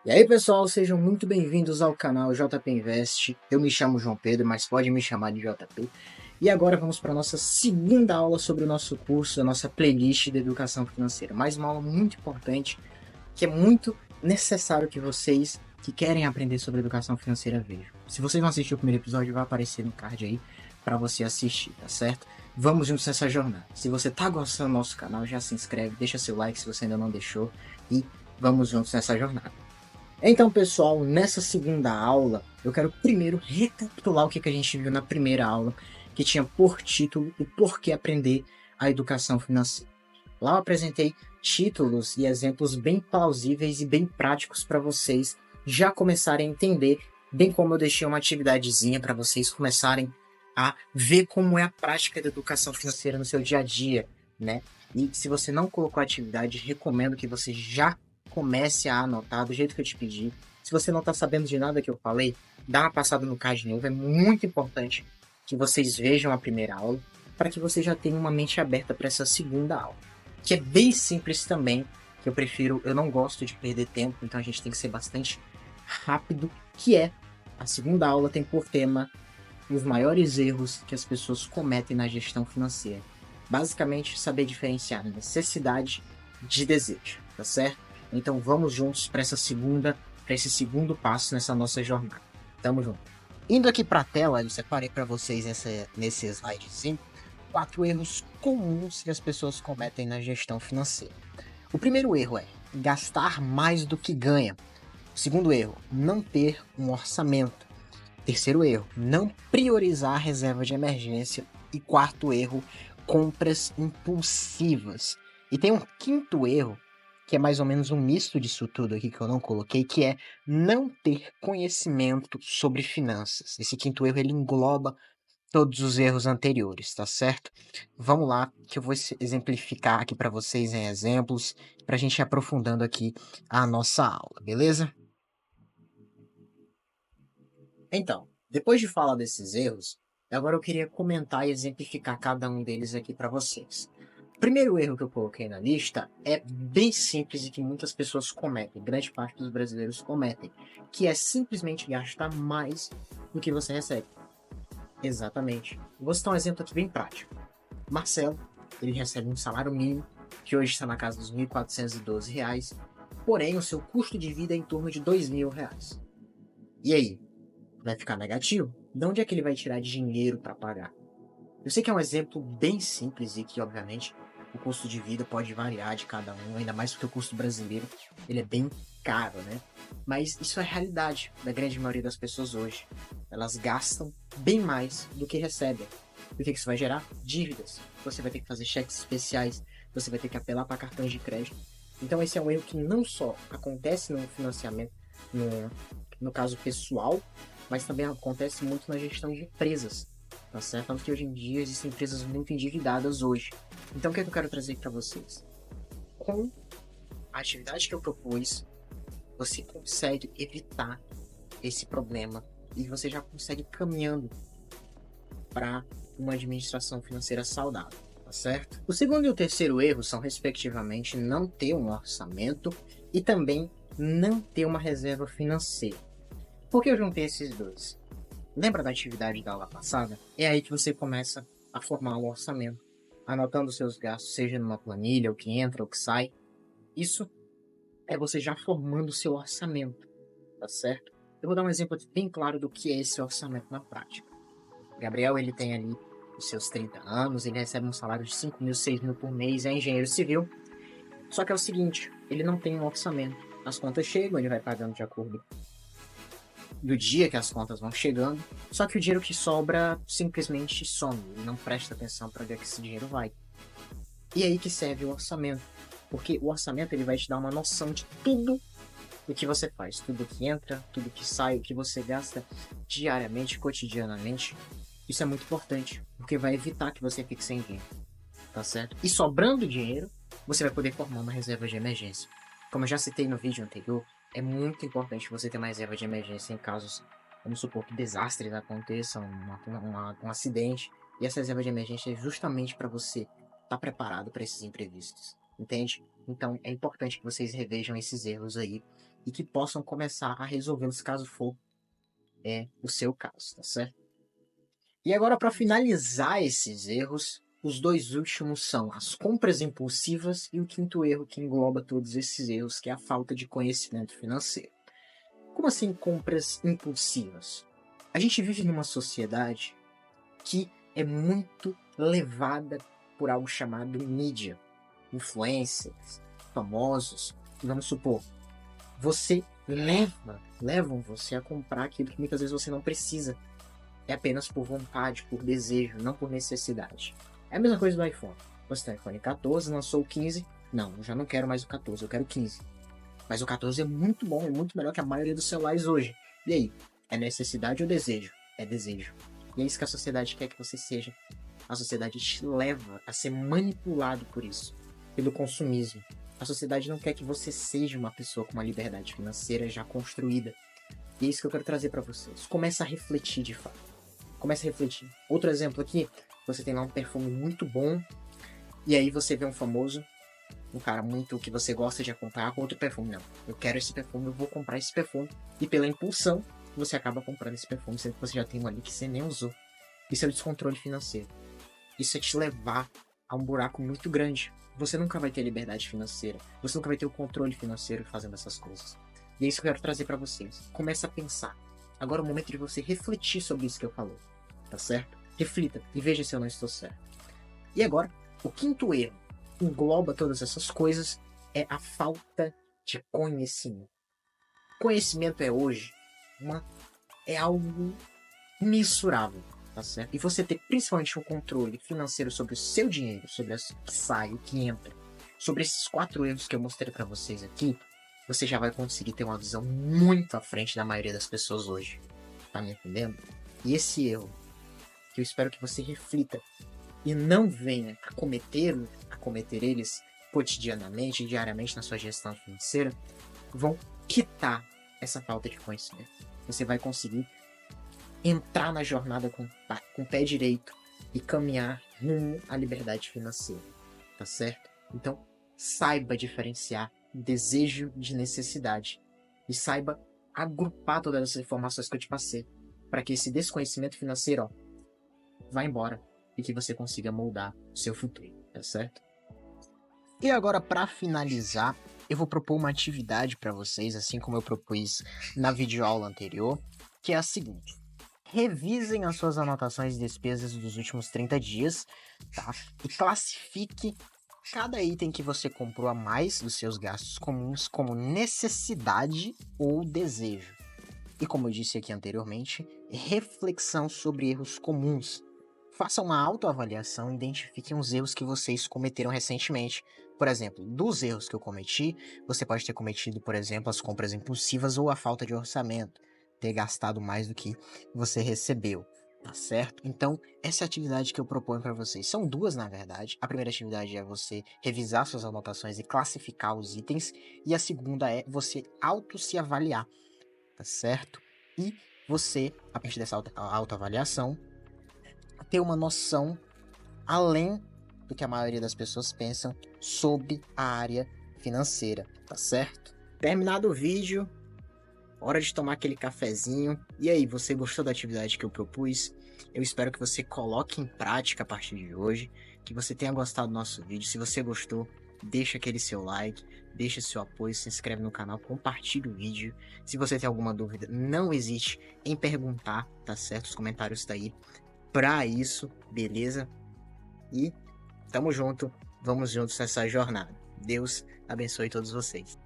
E aí, pessoal, sejam muito bem-vindos ao canal JP Invest. Eu me chamo João Pedro, mas pode me chamar de JP. E agora vamos para a nossa segunda aula sobre o nosso curso, a nossa playlist de educação financeira. Mais uma aula muito importante, que é muito necessário que vocês que querem aprender sobre educação financeira vejam. Se vocês não assistiram o primeiro episódio, vai aparecer no card aí para você assistir, tá certo? Vamos juntos nessa jornada. Se você tá gostando do nosso canal, já se inscreve, deixa seu like se você ainda não deixou e vamos juntos nessa jornada. Então, pessoal, nessa segunda aula, eu quero primeiro recapitular o que a gente viu na primeira aula, que tinha por título o porquê aprender a educação financeira. Lá eu apresentei títulos e exemplos bem plausíveis e bem práticos para vocês já começarem a entender, bem como eu deixei uma atividadezinha para vocês começarem a ver como é a prática da educação financeira no seu dia a dia, né? E se você não colocou a atividade, recomendo que você já comece a anotar do jeito que eu te pedi. Se você não está sabendo de nada que eu falei, dá uma passada no card de novo. É muito importante que vocês vejam a primeira aula para que você já tenha uma mente aberta para essa segunda aula, que é bem simples também, que eu não gosto de perder tempo, então a gente tem que ser bastante rápido, que é a segunda aula tem por tema os maiores erros que as pessoas cometem na gestão financeira. Basicamente, saber diferenciar necessidade de desejo, tá certo? Então vamos juntos para esse segundo passo nessa nossa jornada. Tamo junto. Indo aqui para a tela, eu separei para vocês nesse slide 4 erros comuns que as pessoas cometem na gestão financeira. O primeiro erro é gastar mais do que ganha. O segundo erro, não ter um orçamento. Terceiro erro, não priorizar a reserva de emergência. E quarto erro, compras impulsivas. E tem um quinto erro, que é mais ou menos um misto disso tudo aqui que eu não coloquei, que é não ter conhecimento sobre finanças. Esse quinto erro, ele engloba todos os erros anteriores, tá certo? Vamos lá, que eu vou exemplificar aqui para vocês em exemplos, para a gente ir aprofundando aqui a nossa aula, beleza? Então, depois de falar desses erros, agora eu queria comentar e exemplificar cada um deles aqui para vocês. O primeiro erro que eu coloquei na lista é bem simples e que muitas pessoas cometem, grande parte dos brasileiros cometem, que é simplesmente gastar mais do que você recebe. Exatamente. Vou citar um exemplo aqui bem prático. Marcelo, ele recebe um salário mínimo, que hoje está na casa dos R$ 1.412, porém o seu custo de vida é em torno de R$ 2.000. E aí? Vai ficar negativo? De onde é que ele vai tirar dinheiro para pagar? Eu sei que é um exemplo bem simples e que, obviamente, o custo de vida pode variar de cada um, ainda mais porque o custo brasileiro ele é bem caro, né? Mas isso é a realidade da grande maioria das pessoas hoje. Elas gastam bem mais do que recebem. E o que isso vai gerar? Dívidas. Você vai ter que fazer cheques especiais, você vai ter que apelar para cartões de crédito. Então esse é um erro que não só acontece no financiamento, no caso pessoal, mas também acontece muito na gestão de empresas, tá certo? Tanto que hoje em dia existem empresas muito endividadas hoje. Então o que eu quero trazer para vocês? Com a atividade que eu propus, você consegue evitar esse problema e você já consegue caminhando para uma administração financeira saudável, tá certo? O segundo e o terceiro erro são, respectivamente, não ter um orçamento e também não ter uma reserva financeira. Por que eu juntei esses dois? Lembra da atividade da aula passada? É aí que você começa a formar um orçamento, anotando seus gastos, seja numa planilha, o que entra, o que sai. Isso é você já formando o seu orçamento, tá certo? Eu vou dar um exemplo aqui bem claro do que é esse orçamento na prática. Gabriel, ele tem ali os seus 30 anos, ele recebe um salário de 5.000, 6.000 por mês, é engenheiro civil. Só que é o seguinte, ele não tem um orçamento. As contas chegam, ele vai pagando de acordo do dia que as contas vão chegando, só que o dinheiro que sobra simplesmente some, ele não presta atenção para onde é que esse dinheiro vai. E é aí que serve o orçamento, porque o orçamento ele vai te dar uma noção de tudo o que você faz, tudo que entra, tudo que sai, o que você gasta diariamente, cotidianamente. Isso é muito importante, porque vai evitar que você fique sem dinheiro, tá certo? E sobrando dinheiro, você vai poder formar uma reserva de emergência. Como eu já citei no vídeo anterior, é muito importante você ter uma reserva de emergência em casos, vamos supor que desastres aconteçam, um acidente, e essa reserva de emergência é justamente para você estar preparado para esses imprevistos. entende? Então é importante que vocês revejam esses erros aí e que possam começar a resolvê-los caso for o seu caso, tá certo? E agora, para finalizar esses erros, os dois últimos são as compras impulsivas e o quinto erro que engloba todos esses erros, que é a falta de conhecimento financeiro. Como assim compras impulsivas? A gente vive numa sociedade que é muito levada por algo chamado mídia, influencers, famosos. Vamos supor, você levam você a comprar aquilo que muitas vezes você não precisa. É apenas por vontade, por desejo, não por necessidade. É a mesma coisa do iPhone. Você tem o iPhone 14, lançou o 15. Não, eu já não quero mais o 14, eu quero o 15. Mas o 14 é muito bom, é muito melhor que a maioria dos celulares hoje. E aí? É necessidade ou desejo? É desejo. E é isso que a sociedade quer que você seja. A sociedade te leva a ser manipulado por isso, pelo consumismo. A sociedade não quer que você seja uma pessoa com uma liberdade financeira já construída. E é isso que eu quero trazer para vocês. Começa a refletir de fato. Começa a refletir. Outro exemplo aqui, você tem lá um perfume muito bom, e aí você vê um famoso, um cara muito que você gosta de acompanhar com outro perfume. Não, eu quero esse perfume, eu vou comprar esse perfume. E pela impulsão, você acaba comprando esse perfume, sendo que você já tem um ali que você nem usou. Isso é o descontrole financeiro. Isso é te levar a um buraco muito grande. Você nunca vai ter liberdade financeira. Você nunca vai ter o controle financeiro fazendo essas coisas. E é isso que eu quero trazer para vocês. Começa a pensar. Agora é o momento de você refletir sobre isso que eu falei. Tá certo? Reflita e veja se eu não estou certo. E agora, o quinto erro engloba todas essas coisas é a falta de conhecimento. Conhecimento é hoje é algo imensurável, tá certo? E você ter principalmente um controle financeiro sobre o seu dinheiro, sobre o que sai, o que entra, sobre esses 4 erros que eu mostrei para vocês aqui, você já vai conseguir ter uma visão muito à frente da maioria das pessoas hoje. Tá me entendendo? E esse erro, que eu espero que você reflita e não venha a cometer eles cotidianamente, diariamente na sua gestão financeira, vão quitar essa falta de conhecimento. Você vai conseguir entrar na jornada com o pé direito e caminhar rumo à liberdade financeira, tá certo? Então, saiba diferenciar desejo de necessidade e saiba agrupar todas essas informações que eu te passei para que esse desconhecimento financeiro vá embora e que você consiga moldar o seu futuro, tá certo? E agora, para finalizar, eu vou propor uma atividade para vocês, assim como eu propus na videoaula anterior, que é a seguinte: revisem as suas anotações de despesas dos últimos 30 dias, tá? E classifique cada item que você comprou a mais dos seus gastos comuns como necessidade ou desejo. E como eu disse aqui anteriormente, reflexão sobre erros comuns. Faça uma autoavaliação e identifiquem os erros que vocês cometeram recentemente. Por exemplo, dos erros que eu cometi, você pode ter cometido, por exemplo, as compras impulsivas ou a falta de orçamento, ter gastado mais do que você recebeu, tá certo? Então, essa é a atividade que eu proponho para vocês. São 2, na verdade. A primeira atividade é você revisar suas anotações e classificar os itens, e a segunda é você se avaliar, tá certo? E você, a partir dessa autoavaliação, ter uma noção além do que a maioria das pessoas pensam sobre a área financeira, tá certo? Terminado o vídeo, hora de tomar aquele cafezinho. E aí, você gostou da atividade que eu propus? Eu espero que você coloque em prática a partir de hoje, que você tenha gostado do nosso vídeo. Se você gostou, deixa aquele seu like, deixa seu apoio, se inscreve no canal, compartilha o vídeo. Se você tem alguma dúvida, não hesite em perguntar, tá certo? Os comentários estão aí pra isso, beleza? E tamo junto, vamos juntos nessa jornada. Deus abençoe todos vocês.